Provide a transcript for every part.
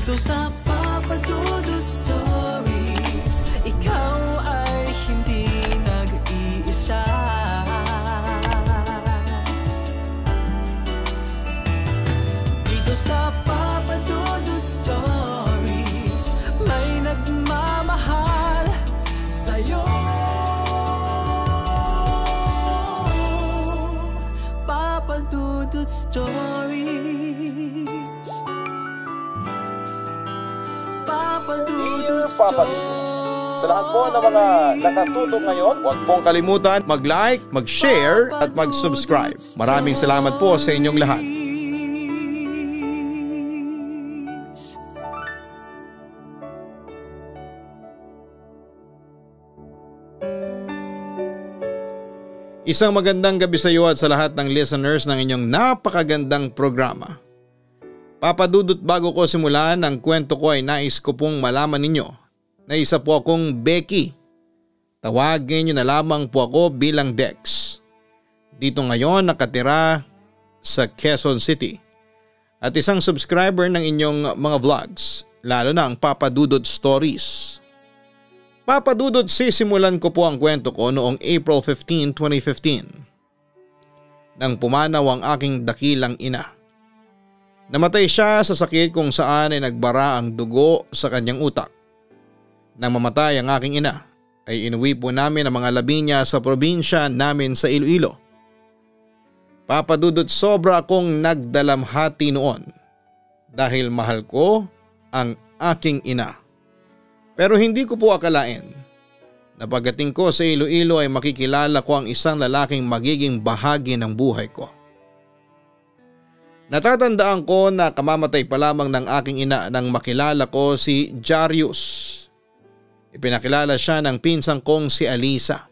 Dito sa Papa Dudut Stories, ikaw ay hindi nag-iisa. Dito sa Papa Dudut Stories, may nagmamahal sa'yo. Papa Dudut Stories, Papa Dudut Stories. Sa lahat po ng mga nakatutok ngayon, huwag pong kalimutan mag-like, mag-share at mag-subscribe. Maraming salamat po sa inyong lahat. Isang magandang gabi sa iyo at sa lahat ng listeners ng inyong napakagandang programa. Papa Dudut, bago ko simulan ang kwento ko ay nais ko pong malaman ninyo na isa po akong Becky. Tawagin niyo na lamang po ako bilang Dex. Dito ngayon nakatira sa Quezon City at isang subscriber ng inyong mga vlogs, lalo na ang Papa Dudut Stories. Papa Dudut, sisimulan ko po ang kwento ko noong April 15, 2015. Nang pumanaw ang aking dakilang ina. Namatay siya sa sakit kung saan ay nagbara ang dugo sa kanyang utak. Nang mamatay ang aking ina, ay inuwi po namin ang mga labi niya sa probinsya namin sa Iloilo. Papa Dudut, sobra akong nagdalamhati noon dahil mahal ko ang aking ina. Pero hindi ko po akalain na pagdating ko sa Iloilo ay makikilala ko ang isang lalaking magiging bahagi ng buhay ko. Natatandaan ko na kamamatay pa lamang ng aking ina nang makilala ko si Jarius. Ipinakilala siya ng pinsang kong si Alisa.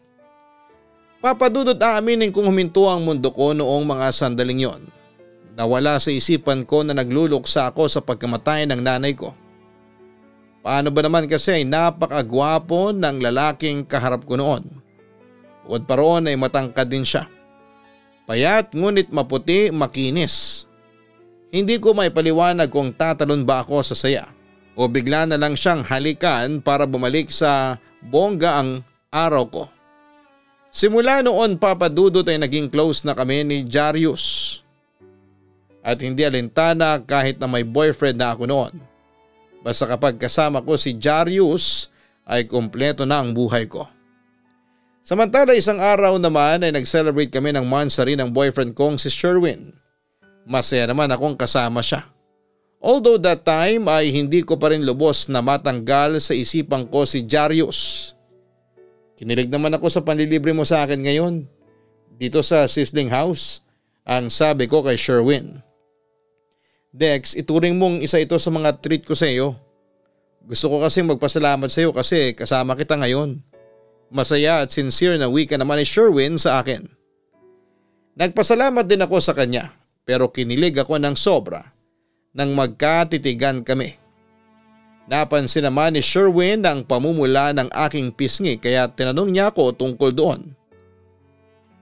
Papa Dudut, aaminin kong huminto ang mundo ko noong mga sandaling yon. Nawala sa isipan ko na nagluluksa ako sa pagkamatay ng nanay ko. Paano ba naman kasi ay napakagwapo ng lalaking kaharap ko noon. Bukod pa roon ay matangkad din siya. Payat ngunit maputi, makinis. Hindi ko maipaliwanag kung tatalon ba ako sa saya o bigla na lang siyang halikan para bumalik sa bongga ang araw ko. Simula noon, Papa Dudut, ay naging close na kami ni Jarius. At hindi alintana kahit na may boyfriend na ako noon. Basta kapag kasama ko si Jarius ay kumpleto na ang buhay ko. Samantala isang araw naman ay nag-celebrate kami ng monthsary ng boyfriend kong si Sherwin. Masaya naman akong kasama siya. Although that time ay hindi ko pa rin lubos na matanggal sa isipan ko si Jarius. Kinilig naman ako sa panlilibre mo sa akin ngayon dito sa Sizzling House, ang sabi ko kay Sherwin. Dex, ituring mong isa ito sa mga treat ko sa iyo. Gusto ko kasing magpasalamat sa iyo kasi kasama kita ngayon. Masaya at sincere na wika naman ni Sherwin sa akin. Nagpasalamat din ako sa kanya pero kinilig ako ng sobra nang magkatitigan kami. Napansin naman ni Sherwin ang pamumula ng aking pisngi kaya tinanong niya ako tungkol doon.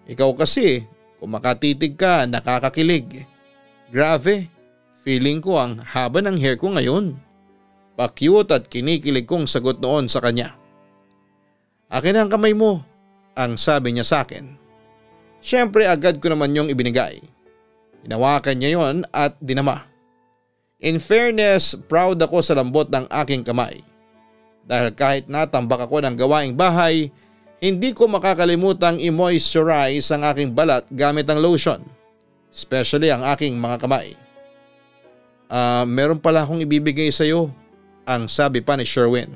Ikaw kasi, kung makatitig ka, nakakakilig. Grabe. Feeling ko ang haba ng hair ko ngayon. Pa-cute at kinikilig kong sagot noon sa kanya. Akin ang kamay mo, ang sabi niya sa akin. Siyempre agad ko naman yung ibinigay. Hinawakan niya yon at dinama. In fairness, proud ako sa lambot ng aking kamay. Dahil kahit natambak ako ng gawaing bahay, hindi ko makakalimutang i-moisturize ang aking balat gamit ang lotion. Especially ang aking mga kamay. Meron pala akong ibibigay sa iyo, ang sabi pa ni Sherwin.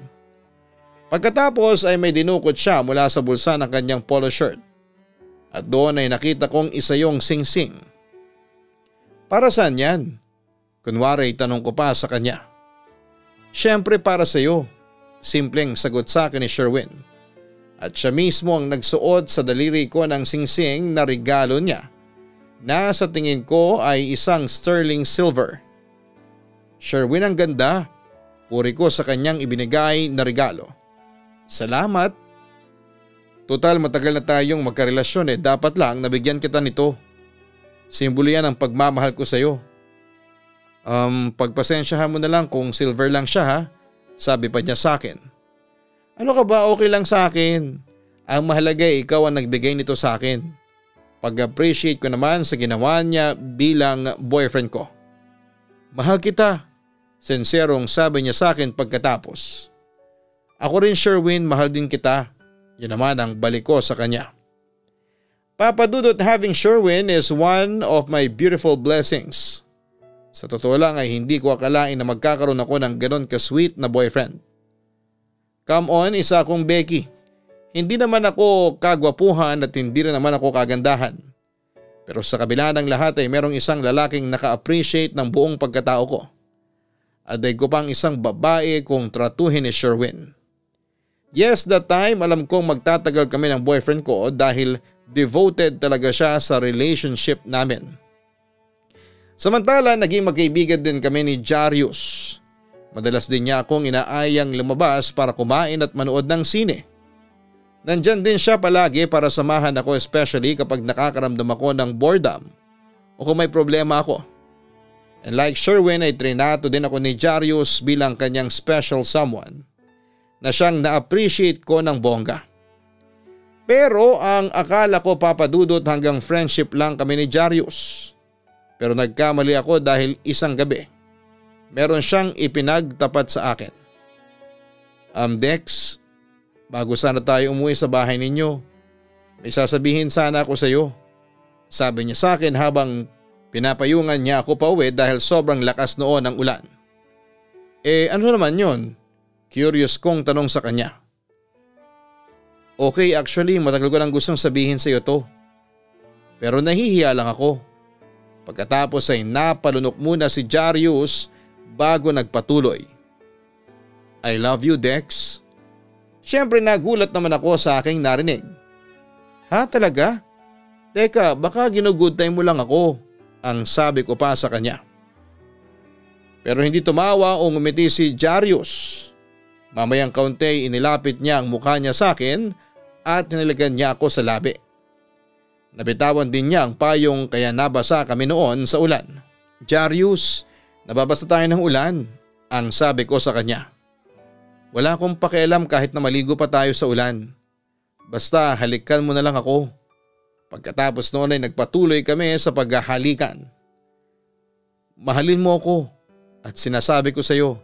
Pagkatapos ay may dinukot siya mula sa bulsa ng kanyang polo shirt. At doon ay nakita kong isa yung singsing. Para saan yan? Kunwari tanong ko pa sa kanya. Siyempre para sa iyo, simpleng sagot sa akin ni Sherwin. At siya mismo ang nagsuot sa daliri ko ng singsing na regalo niya na sa tingin ko ay isang sterling silver. Sherwin, ang ganda. Puri ko sa kanyang ibinigay na regalo. Salamat. Total matagal na tayong magkarelasyon dapat lang nabigyan kita nito. Simbolo yan ang pagmamahal ko sa iyo. Pagpasensyahan mo na lang kung silver lang siya ha, sabi pa niya sa akin. Ano ka ba, okay lang sa akin. Ang mahalaga ikaw ang nagbigay nito sa akin. Pag-appreciate ko naman sa ginawa niya bilang boyfriend ko. Mahal kita, sincerong sabi niya sa akin pagkatapos. Ako rin Sherwin, mahal din kita. Yun naman ang balik ko sa kanya. Papa Dudut, having Sherwin is one of my beautiful blessings. Sa totoo lang ay hindi ko akalain na magkakaroon ako ng ganon ka-sweet na boyfriend. Come on, isa akong Becky. Hindi naman ako kagwapuhan at hindi rin naman ako kagandahan. Pero sa kabila ng lahat ay merong isang lalaking naka-appreciate ng buong pagkatao ko. At ay ko pang isang babae kung tratuhin ni Sherwin. Yes, that time alam kong magtatagal kami ng boyfriend ko dahil devoted talaga siya sa relationship namin. Samantala naging magkaibigan din kami ni Jarius. Madalas din niya akong inaayang lumabas para kumain at manood ng sine. Nandyan din siya palagi para samahan ako, especially kapag nakakaramdam ako ng boredom o kung may problema ako. And like Sherwin ay trinato din ako ni Jarius bilang kanyang special someone na siyang na-appreciate ko ng bongga. Pero ang akala ko, Papa Dudut, hanggang friendship lang kami ni Jarius. Pero nagkamali ako dahil isang gabi meron siyang ipinagtapat sa akin. Dex, bago sana tayo umuwi sa bahay ninyo, may sasabihin sana ako sa iyo. Sabi niya sa akin habang pinapayungan niya ako pauwi dahil sobrang lakas noon ng ulan. Ano naman yon? Curious kong tanong sa kanya. Okay, actually matagal ko nang gustong sabihin sa iyo to. Pero nahihiya lang ako. Pagkatapos ay napalunok muna si Jarius bago nagpatuloy. I love you, Dex. Siyempre nagulat naman ako sa aking narinig. Ha, talaga? Teka, baka ginugood time mo lang ako, ang sabi ko pa sa kanya. Pero hindi tumawa o ngumiti si Jarius. Mamayang kaunti inilapit niya ang mukha niya sa akin at nilagyan niya ako sa labi. Nabitawan din niya ang payong kaya nabasa kami noon sa ulan. Jarius, nababasa tayo ng ulan, ang sabi ko sa kanya. Wala akong pakialam kahit na maligo pa tayo sa ulan. Basta halikan mo na lang ako. Pagkatapos noon ay nagpatuloy kami sa paghahalikan. Mahalin mo ako at sinasabi ko sa iyo,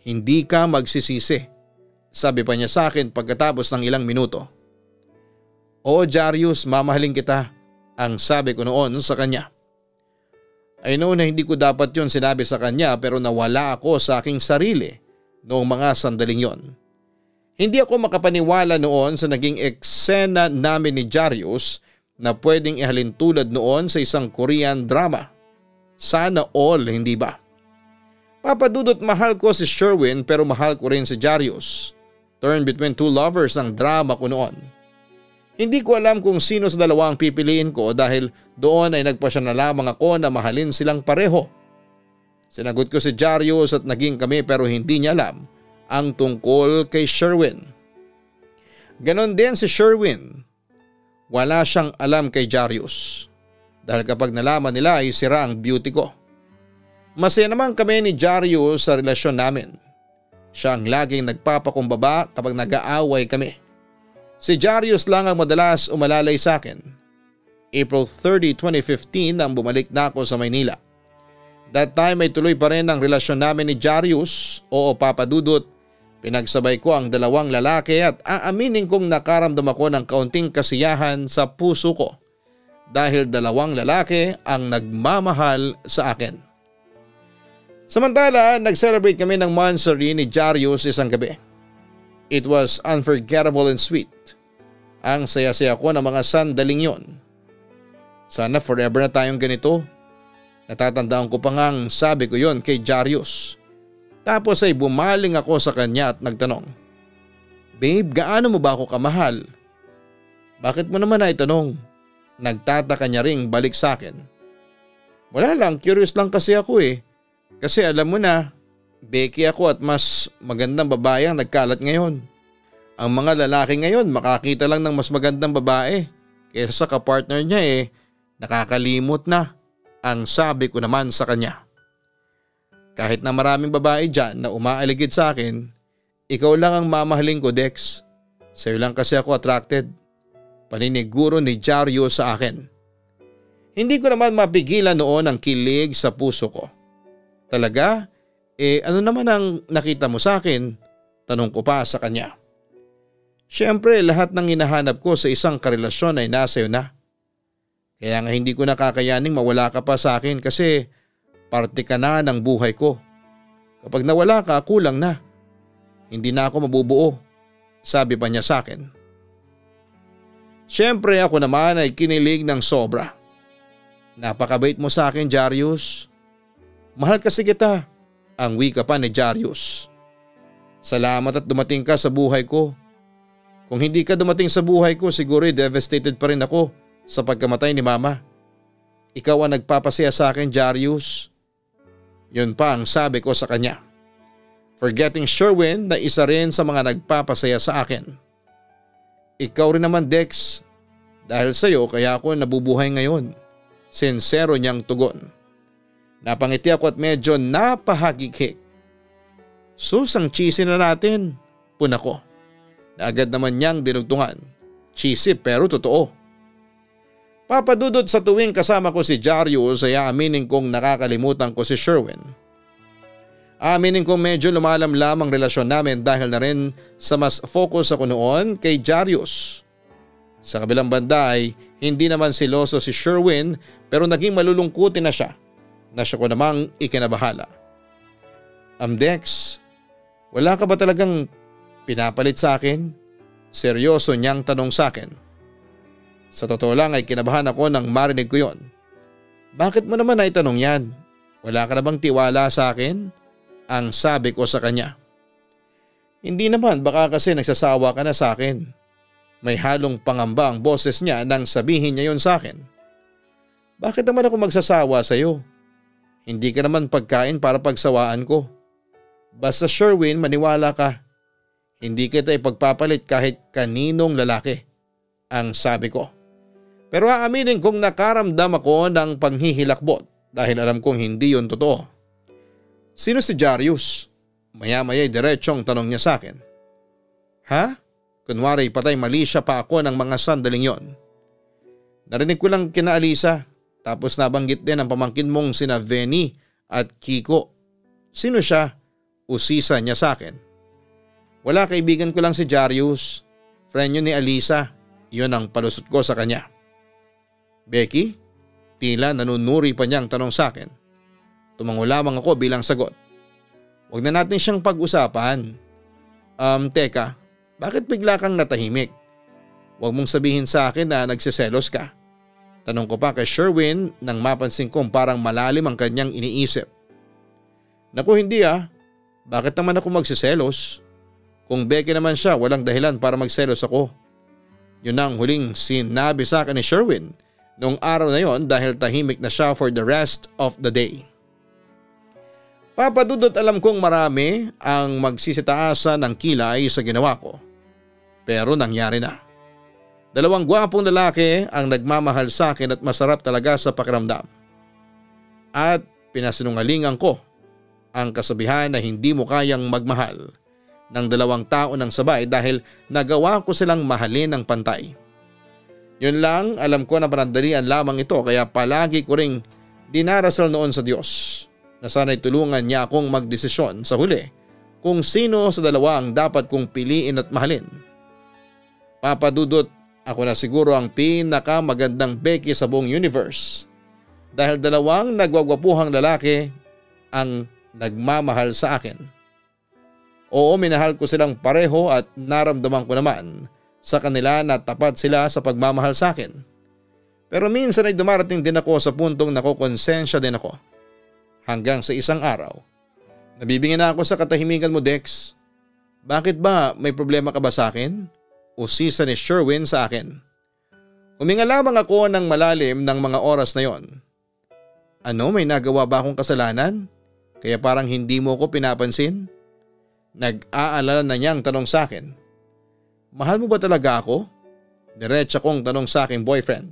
hindi ka magsisisi, sabi pa niya sa akin pagkatapos ng ilang minuto. Oo Jarius, mamahalin kita, ang sabi ko noon sa kanya. I know na hindi ko dapat yon sinabi sa kanya pero nawala ako sa aking sarili noong mga sandaling yon. Hindi ako makapaniwala noon sa naging eksena namin ni Jarius na pwedeng ihalin tulad noon sa isang Korean drama. Sana all, hindi ba? Papa Dudut, mahal ko si Sherwin pero mahal ko rin si Jarius. Turn between two lovers ang drama ko noon. Hindi ko alam kung sino sa dalawa ang pipiliin ko dahil doon ay nagpasya na lamang ako na mahalin silang pareho. Sinagot ko si Jarius at naging kami pero hindi niya alam ang tungkol kay Sherwin. Ganon din si Sherwin. Wala siyang alam kay Jarius dahil kapag nalaman nila ay sira ang beauty ko. Masaya naman kami ni Jarius sa relasyon namin. Siya ang laging nagpapakumbaba kapag nag-aaway kami. Si Jarius lang ang madalas umalalay sa akin. April 30, 2015 nang bumalik na ako sa Maynila. That time ay tuloy pa rin ang relasyon namin ni Jarius. Oo Papa Dudut, pinagsabay ko ang dalawang lalaki at aaminin kong nakaramdam ako ng kaunting kasiyahan sa puso ko dahil dalawang lalaki ang nagmamahal sa akin. Samantala, nag-celebrate kami ng monthsary ni Jarius isang gabi. It was unforgettable and sweet. Ang saya-saya ko ng mga sandaling yon. Sana forever na tayong ganito. Natatandaan ko pa ngang sabi ko yon kay Jarius. Tapos ay bumaling ako sa kanya at nagtanong, Babe, gaano mo ba ako kamahal? Bakit mo naman na itanong? Nagtataka niya ring balik sa akin. Wala lang, curious lang kasi ako eh. Kasi alam mo na, Becky ako at mas magandang babae ang nagkalat ngayon. Ang mga lalaki ngayon makakita lang ng mas magandang babae kaysa sa kapartner niya nakakalimot na, ang sabi ko naman sa kanya. Kahit na maraming babae dyan na umaaligid sa akin, ikaw lang ang mamahalin ko, Dex. Sa'yo lang kasi ako attracted. Paniniguro ni Jaryo sa akin. Hindi ko naman mapigilan noon ang kilig sa puso ko. Talaga? Ano naman ang nakita mo sa akin? Tanong ko pa sa kanya. Siyempre lahat ng hinahanap ko sa isang karelasyon ay nasa iyo na. Kaya nga hindi ko nakakayaning mawala ka pa sa akin kasi parte ka na ng buhay ko. Kapag nawala ka, kulang na. Hindi na ako mabubuo, sabi pa niya sa akin. Siyempre ako naman ay kinilig ng sobra. Napakabait mo sa akin, Jarius. Mahal kasi kita, ang wika pa ni Jarius. Salamat at dumating ka sa buhay ko. Kung hindi ka dumating sa buhay ko, siguro devastated pa rin ako sa pagkamatay ni Mama. Ikaw ang nagpapasaya sa akin, Jarius. Yun pa ang sabi ko sa kanya. Forgetting Sherwin na isa rin sa mga nagpapasaya sa akin. Ikaw rin naman, Dex. Dahil sa'yo kaya ako nabubuhay ngayon. Sincero niyang tugon. Napangiti ako at medyo napahagikik. Sus, ang cheesy na natin. Puna ko. Na agad naman niyang dinugtungan. Cheesy pero totoo. Papadudot sa tuwing kasama ko si Jarius ay aaminin kong nakakalimutan ko si Sherwin. Aaminin kong medyo lumalamlam ang relasyon namin dahil na rin sa mas focus ako noon kay Jarius. Sa kabilang banda ay hindi naman siloso si Sherwin pero naging malulungkutin na siya ko namang ikinabahala. Dex, wala ka ba talagang pinapalit sa akin? Seryoso niyang tanong sa akin. Sa totoo lang ay kinabahan ako nang marinig ko yon. Bakit mo naman ay tanong yan? Wala ka na bang tiwala sa akin? Ang sabi ko sa kanya. Hindi naman, baka kasi nagsasawa ka na sa akin. May halong pangamba ang boses niya nang sabihin niya yon sa akin. Bakit naman ako magsasawa sa iyo? Hindi ka naman pagkain para pagsawaan ko. Basta Sherwin, maniwala ka. Hindi kita ipagpapalit kahit kaninong lalaki. Ang sabi ko. Pero aaminin kong nakaramdam ako ng panghihilakbot dahil alam kong hindi yon totoo. Sino si Jarius? Maya-maya diretsong tanong niya sa akin. Ha? Kunwari patay mali siya pa ako ng mga sandaling yon. Narinig ko lang kina Alisa tapos nabanggit din ang pamangkin mong sina Venny at Kiko. Sino siya? Usisa niya sa akin. Wala, kaibigan ko lang si Jarius. Friend yun ni Alisa. Yun ang palusot ko sa kanya. Becky? Tila nanunuri pa niyang tanong sa akin. Tumango lamang ako bilang sagot. Huwag na natin siyang pag-usapan. Teka, bakit bigla kang natahimik? Huwag mong sabihin sa akin na nagsiselos ka. Tanong ko pa kay Sherwin nang mapansin kong parang malalim ang kanyang iniisip. Naku, hindi ah. Bakit naman ako magsiselos? Kung Becky naman siya, walang dahilan para magselos ako. Yun ang huling sinabi sa akin ni Sherwin noong araw na yon dahil tahimik na siya for the rest of the day. Papadudot, alam kong marami ang magsisitaasan ng kilay sa ginawa ko. Pero nangyari na. Dalawang gwapong lalaki ang nagmamahal sa akin at masarap talaga sa pakiramdam. At pinasinungalingan ko ang kasabihan na hindi mo kayang magmahal ng dalawang tao ng sabay dahil nagawa ko silang mahalin ng pantay. Yun lang, alam ko na panandalian lamang ito kaya palagi ko ring dinarasal noon sa Diyos na sana'y tulungan niya akong magdesisyon sa huli kung sino sa dalawa ang dapat kong piliin at mahalin. Papadudot, ako na siguro ang pinakamagandang Becky sa buong universe dahil dalawang nagwagwapuhang lalaki ang nagmamahal sa akin. Oo, minahal ko silang pareho at naramdaman ko naman sa kanila na tapat sila sa pagmamahal sa akin. Pero minsan ay dumarating din ako sa puntong nakokonsensya din ako. Hanggang sa isang araw, nabibingin na ako sa katahimikan mo, Dex. Bakit ba, may problema ka ba sa akin? Usisa ni Sherwin sa akin. Huminga lamang ako ng malalim ng mga oras na yon. Ano, may nagawa ba akong kasalanan? Kaya parang hindi mo ko pinapansin? Nag-aalala na niyang tanong sa akin. Mahal mo ba talaga ako? Diretsa kong tanong sa aking boyfriend.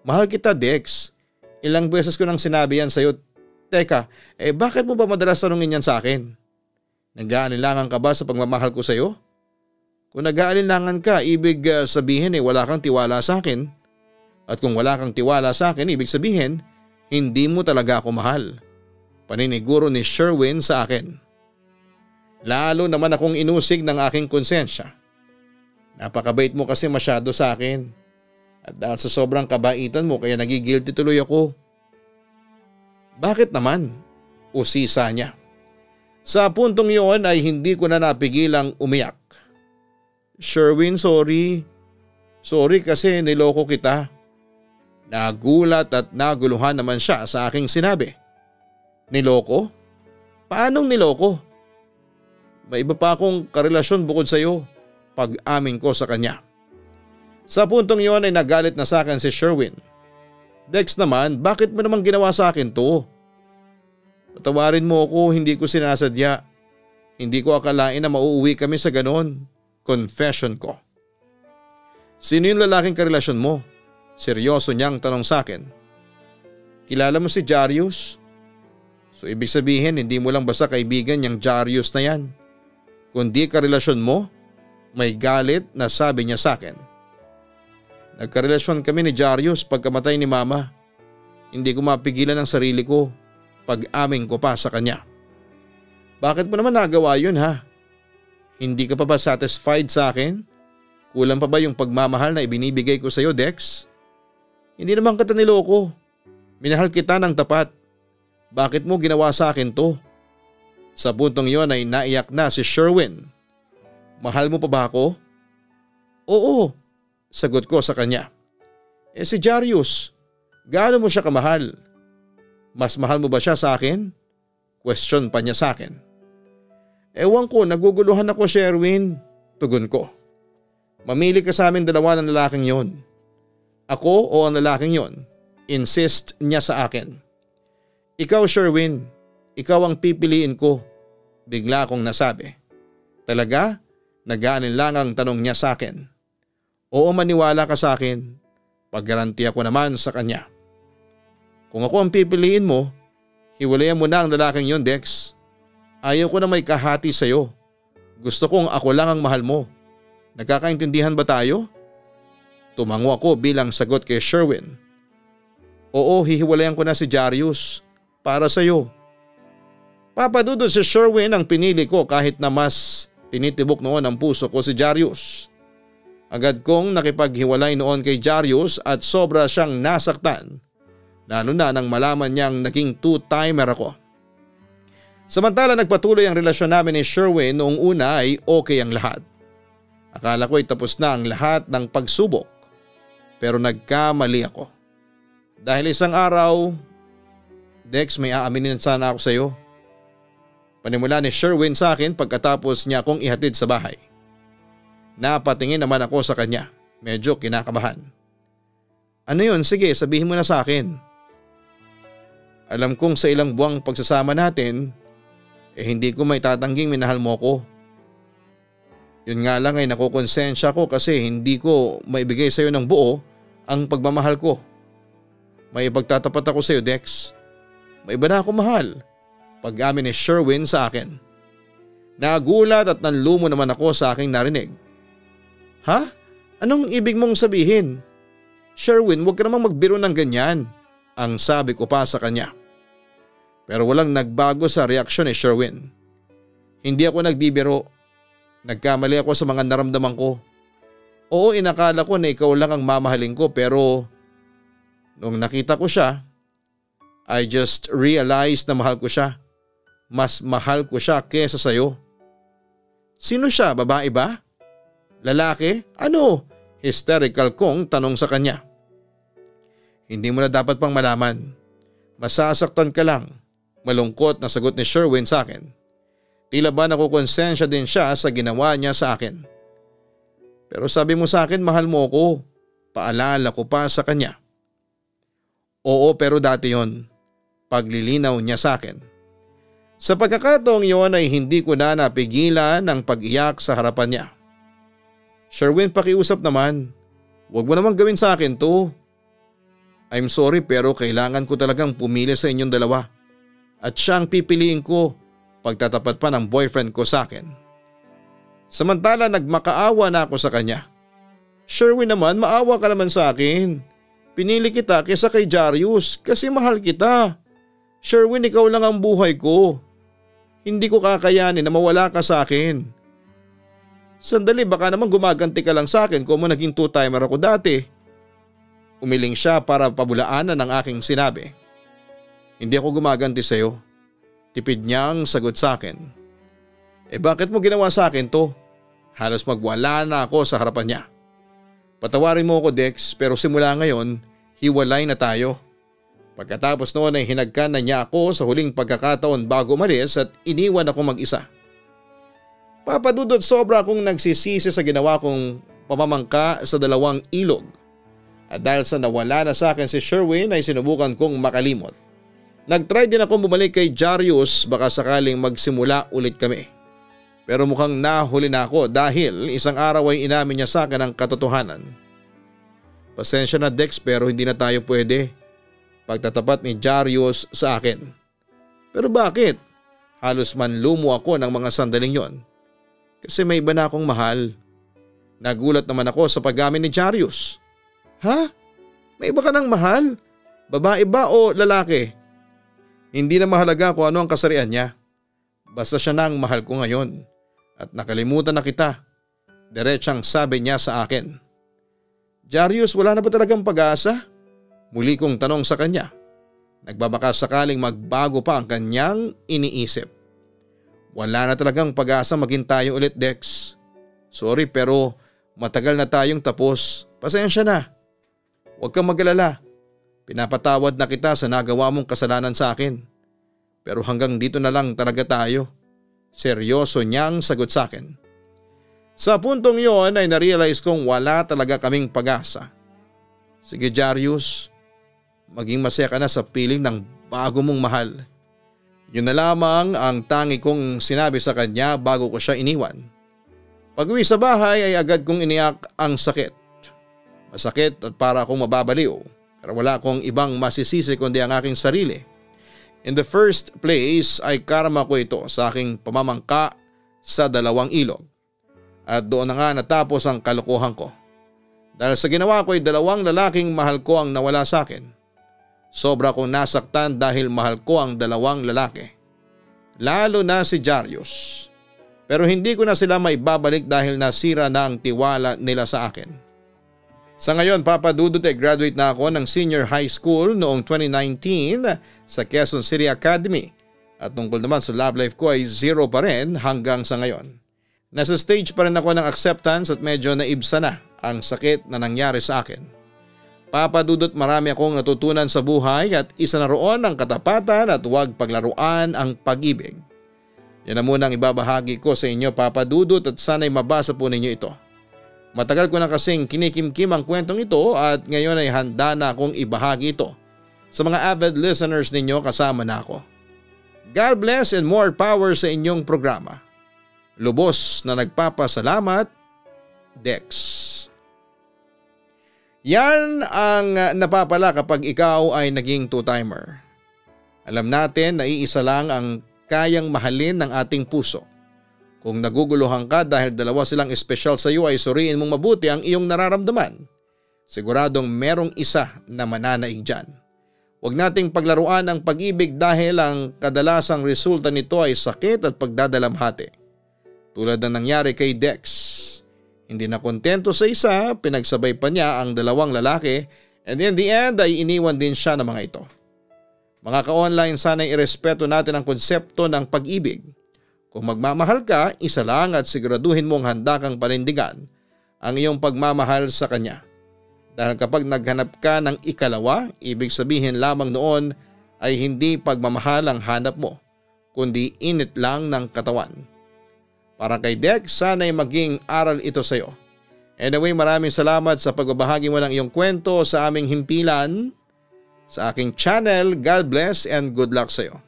Mahal kita, Dex. Ilang beses ko nang sinabi yan sa'yo. Teka, bakit mo ba madalas tanungin yan sa akin? Nag-aalinlangan ka ba sa pagmamahal ko sa'yo? Kung nag-aalinlangan ka, ibig sabihin wala kang tiwala sa akin. At kung wala kang tiwala sa akin, ibig sabihin, hindi mo talaga ako mahal. Paniniguro ni Sherwin sa akin. Lalo naman akong inusig ng aking konsensya. Napakabait mo kasi masyado sa akin. At dahil sa sobrang kabaitan mo kaya nagigilty tuloy ako. Bakit naman? Usisa niya. Sa puntong iyon ay hindi ko na napigilang umiyak. Sherwin, sorry. Sorry kasi niloko kita. Nagulat at naguluhan naman siya sa aking sinabi. Niloko? Paanong niloko? May iba pa akong karelasyon bukod sa iyo. Pag-amin ko sa kanya. Sa puntong iyon ay nagalit na sa akin si Sherwin. Dex naman, bakit mo naman ginawa sa akin to? Patawarin mo ako, hindi ko sinasadya. Hindi ko akalain na mauuwi kami sa ganon. Confession ko. Sino yung lalaking karelasyon mo? Seryoso niyang tanong sa akin. Kilala mo si Jarius? So ibig sabihin hindi mo lang basta kaibigan yung Jarius na yan. Kundi karelasyon mo? May galit na sabi niya sa akin. Nagkarelasyon kami ni Jarius pagkamatay ni Mama. Hindi ko mapigilan ang sarili ko. Pag-amin ko pa sa kanya. Bakit mo naman nagawa yun ha? Hindi ka pa ba satisfied sa akin? Kulang pa ba yung pagmamahal na ibinibigay ko sa iyo, Dex? Hindi naman kita niloko. Minahal kita ng tapat. Bakit mo ginawa sa akin to? Sa puntong yon ay naiyak na si Sherwin. Mahal mo pa ba ako? Oo, sagot ko sa kanya. Si Jarius, gaano mo siya kamahal? Mas mahal mo ba siya sa akin? Question pa niya sa akin. Ewan ko, naguguluhan ako, Sherwin. Tugon ko. Mamili ka sa amin dalawa ng lalaking yon. Ako o ang lalaking yon? Insist niya sa akin. Ikaw, Sherwin. Ikaw ang pipiliin ko. Bigla akong nasabi. Talaga? Nag-aalinlangang tanong niya sa akin. Oo, maniwala ka sa akin. Paggarantiya ko naman sa kanya. Kung ako ang pipiliin mo, hiwalayan mo na ang lalaking yon, Dex. Ayaw ko na may kahati sa'yo. Gusto kong ako lang ang mahal mo. Nagkakaintindihan ba tayo? Tumango ako bilang sagot kay Sherwin. Oo, hihiwalayan ko na si Jarius. Para sa'yo. Papadudod si Sherwin ang pinili ko kahit na mas tinitibok noon ang puso ko si Jarius. Agad kong nakipaghiwalay noon kay Jarius at sobra siyang nasaktan. Lalo na nang malaman niyang naging two-timer ako. Samantala nagpatuloy ang relasyon namin ni Sherwin noong una ay okay ang lahat. Akala ko ay tapos na ang lahat ng pagsubok. Pero nagkamali ako. Dahil isang araw, Dex, may aaminin sana ako sa iyo. Panimula ni Sherwin sa akin pagkatapos niya akong ihatid sa bahay. Napatingin naman ako sa kanya. Medyo kinakabahan. Ano yun? Sige, sabihin mo na sa akin. Alam kong sa ilang buwang pagsasama natin, hindi ko may tatangging minahal mo ko. Yun nga lang ay nakukonsensya ko kasi hindi ko maibigay sa iyo ng buo ang pagmamahal ko. May ipagtatapat ako sa iyo, Dex. May iba na ako mahal. Pag-amin ni Sherwin sa akin. Nagulat at nanlumo naman ako sa aking narinig. Ha? Anong ibig mong sabihin? Sherwin, huwag ka namang magbiro ng ganyan. Ang sabi ko pa sa kanya. Pero walang nagbago sa reaksyon ni Sherwin. Hindi ako nagbibiro. Nagkamali ako sa mga naramdaman ko. Oo, inakala ko na ikaw lang ang mamahalin ko pero nung nakita ko siya, I just realized na mahal ko siya. Mas mahal ko siya kesa sayo. Sino siya? Babae ba? Lalaki? Ano? Hysterical kong tanong sa kanya. Hindi mo na dapat pang malaman. Masasaktan ka lang. Malungkot na sagot ni Sherwin sa akin. Tila ba nakukonsensya din siya sa ginawa niya sa akin. Pero sabi mo sa akin mahal mo ako. Paalala ko pa sa kanya. Oo, pero dati yon. Paglilinaw niya sa akin. Sa pagkakataong yon ay hindi ko na napigilan ang pag-iyak sa harapan niya. Sherwin, pakiusap naman. Huwag mo naman gawin sa akin to. I'm sorry pero kailangan ko talagang pumili sa inyong dalawa. at siya ang pipiliin ko pagtatapat pa ng boyfriend ko sa akin. Samantala nagmakaawa na ako sa kanya. Sherwin naman, maawa ka naman sa akin. Pinili kita kaysa kay Jarius kasi mahal kita. Sherwin, ikaw lang ang buhay ko. Hindi ko kakayanin na mawala ka sa akin. Sandali, baka naman gumaganti ka lang sa akin kung naging two-timer ako dati. Umiling siya para pabulaanan ang aking sinabi. Hindi ako gumaganti sa iyo. Tipid niyang sagot sa akin. Bakit mo ginawa sa akin to? Halos magwala na ako sa harapan niya. Patawarin mo ako, Dex, pero simula ngayon, hiwalay na tayo. Pagkatapos noon ay hinagkan na niya ako sa huling pagkakataon bago umalis at iniwan ako mag-isa. Papa Dudut, sobra akong nagsisisi sa ginawa kong pamamangka sa dalawang ilog. At dahil sa nawala na sa akin si Sherwin ay sinubukan kong makalimot. Nag-try din ako bumalik kay Jarius baka sakaling magsimula ulit kami. Pero mukhang nahuli na ako dahil isang araw ay inamin niya sa akin ang katotohanan. Pasensya na, Dex, pero hindi na tayo pwede. Pagtatapat ni Jarius sa akin. Pero bakit? Halos manlumo ako ng mga sandaling yon. Kasi may iba na akong mahal. Nagulat naman ako sa pag-amin ni Jarius. Ha? May iba ka ng mahal? Babae ba o lalaki? Hindi na mahalaga kung ano ang kasarian niya. Basta siya na ang mahal ko ngayon. At nakalimutan na kita. Diretsang sabi niya sa akin. Jarius, wala na ba talagang pag-asa? Muli kong tanong sa kanya. Nagbabaka sakaling magbago pa ang kanyang iniisip. Wala na talagang pag-asa maging tayo ulit, Dex. Sorry pero matagal na tayong tapos. Pasensya na. Huwag kang mag-alala. Pinapatawad na kita sa nagawa mong kasalanan sa akin. Pero hanggang dito na lang talaga tayo. Seryoso niyang sagot sa akin. Sa puntong yon ay narealize kong wala talaga kaming pag-asa. Sige, Jarius, maging masaya ka na sa piling ng bago mong mahal. Yun na lamang ang tangi kong sinabi sa kanya bago ko siya iniwan. Pag-uwi sa bahay ay agad kong iniyak ang sakit. Masakit at para akong mababaliw, pero wala akong ibang masisisi kundi ang aking sarili. In the first place ay karma ko ito sa aking pamamangka sa dalawang ilog. At doon na nga natapos ang kalokohan ko. Dahil sa ginawa ko ay dalawang lalaking mahal ko ang nawala sa akin. Sobra kong nasaktan dahil mahal ko ang dalawang lalaki. Lalo na si Jarius. Pero hindi ko na sila maibabalik dahil nasira na ang tiwala nila sa akin. Sa ngayon, Papa Dudut, graduate na ako ng senior high school noong 2019 sa Quezon City Academy. At tungkol naman sa love life ko ay 0 pa rin hanggang sa ngayon. Nasa stage pa rin ako ng acceptance at medyo naibsa na ang sakit na nangyari sa akin. Papa Dudut, marami akong natutunan sa buhay at isa na roon ang katapatan at huwag paglaruan ang pag-ibig. Yan na muna ang ibabahagi ko sa inyo, Papa Dudut, at sana'y mabasa po ninyo ito. Matagal ko na kasing kinikimkim ang kwentong ito at ngayon ay handa na akong ibahagi ito sa mga avid listeners ninyo, kasama na ako. God bless and more power sa inyong programa. Lubos na nagpapasalamat, Dex. Yan ang napapala kapag ikaw ay naging two-timer. Alam natin na iisa lang ang kayang mahalin ng ating puso. Kung naguguluhan ka dahil dalawa silang espesyal sa iyo ay suriin mong mabuti ang iyong nararamdaman. Siguradong merong isa na mananaig dyan. Huwag nating paglaruan ang pag-ibig dahil ang kadalasang resulta nito ay sakit at pagdadalamhati. Tulad ng nangyari kay Dex. Hindi na kontento sa isa, pinagsabay pa niya ang dalawang lalaki and in the end ay iniwan din siya ng mga ito. Mga ka-online, sana'y irespeto natin ang konsepto ng pag-ibig. Kung magmamahal ka, isa lang at siguraduhin mong handa kang panindigan ang iyong pagmamahal sa kanya. Dahil kapag naghanap ka ng ikalawa, ibig sabihin lamang noon ay hindi pagmamahal ang hanap mo, kundi init lang ng katawan. Para kay Dex, sana'y maging aral ito sa iyo. Anyway, maraming salamat sa pagbabahagi mo ng iyong kwento sa aming himpilan, sa aking channel. God bless and good luck sa iyo.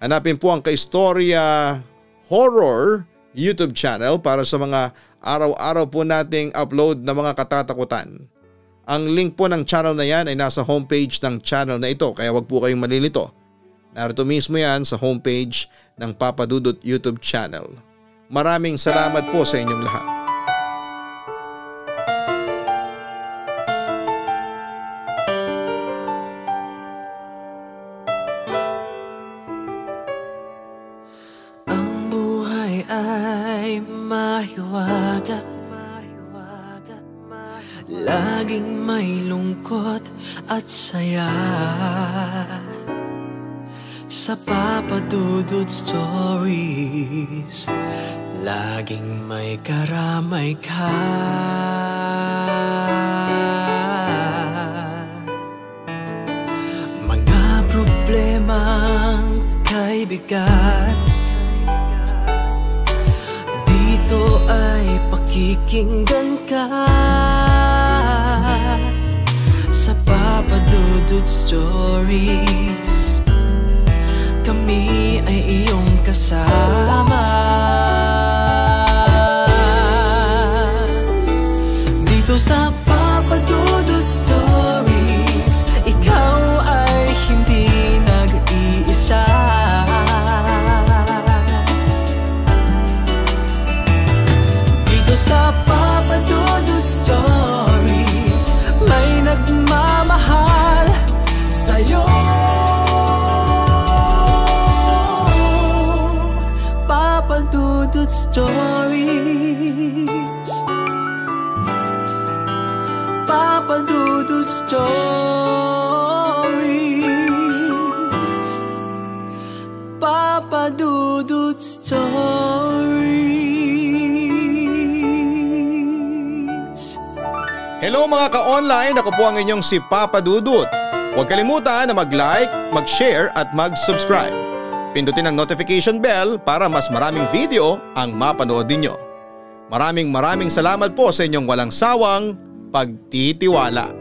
Hanapin po ang Kaistorya Horror YouTube channel para sa mga araw-araw po nating upload na mga katatakutan. Ang link po ng channel na yan ay nasa homepage ng channel na ito, kaya wag po kayong malilito Narito mismo yan sa homepage ng Papa Dudut YouTube channel. Maraming salamat po sa inyong lahat. Ang buhay ay mahiwaga, laging may lungkot at saya. Sa Papa Dudut Stories, laging may karamay ka. Mga problemang kaibigan, dito ay pakikinggan ka. Sa Papa Dudut Stories, kami ay iyong kasama. Dito sa Papa Dudut Stories, ikaw ay hindi nag-iisa. Dito sa Papa Dudut Stories, may nagmamahal sa'yo. Papa Dudut Stories, Papa Dudut Stories, Papa Dudut Stories. Hello mga ka-online, ako po ang inyong si Papa Dudut. Huwag kalimutan na mag-like, mag-share at mag-subscribe. Pindutin ang notification bell para mas maraming video ang mapanood ninyo. Maraming salamat po sa inyong walang sawang pagtitiwala.